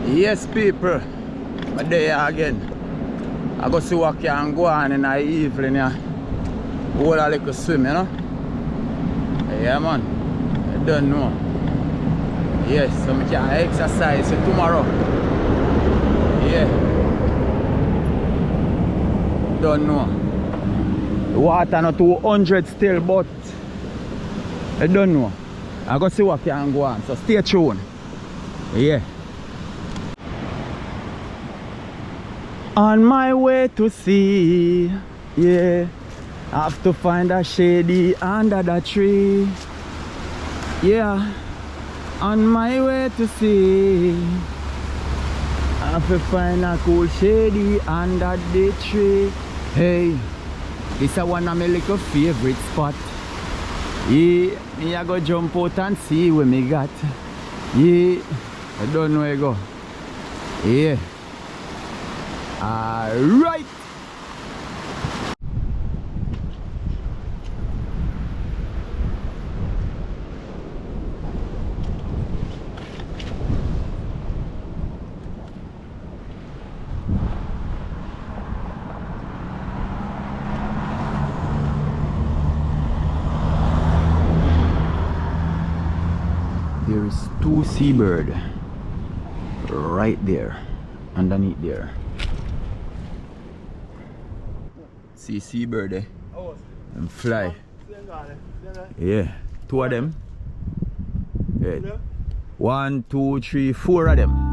Yes, people, I'm there again. I go see what can go on in the evening. Hold a little swim, you know? Yeah, man. I don't know. Yes, so I can exercise tomorrow. Yeah. Don't know. The water not 200 still, but I don't know. I go see what can go on. So stay tuned. Yeah. On my way to sea, yeah, I have to find a shady under the tree. Yeah, on my way to sea, I have to find a cool shady under the tree. Hey, this is one of my little favorite spot. Yeah, me I go jump out and see where me got. Yeah, I don't know where I go. Yeah. Alright. There is 2 seabirds right there, underneath there. See seabird eh? And fly. Yeah, 2 of them. Yeah. 1, 2, 3, 4 of them.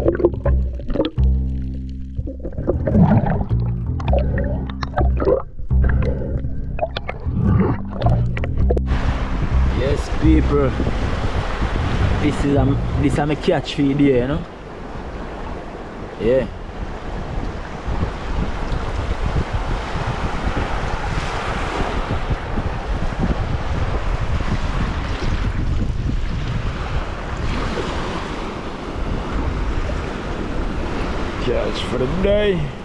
Yes, people. This is a catch feed here, you know? Yeah. Catch for the day.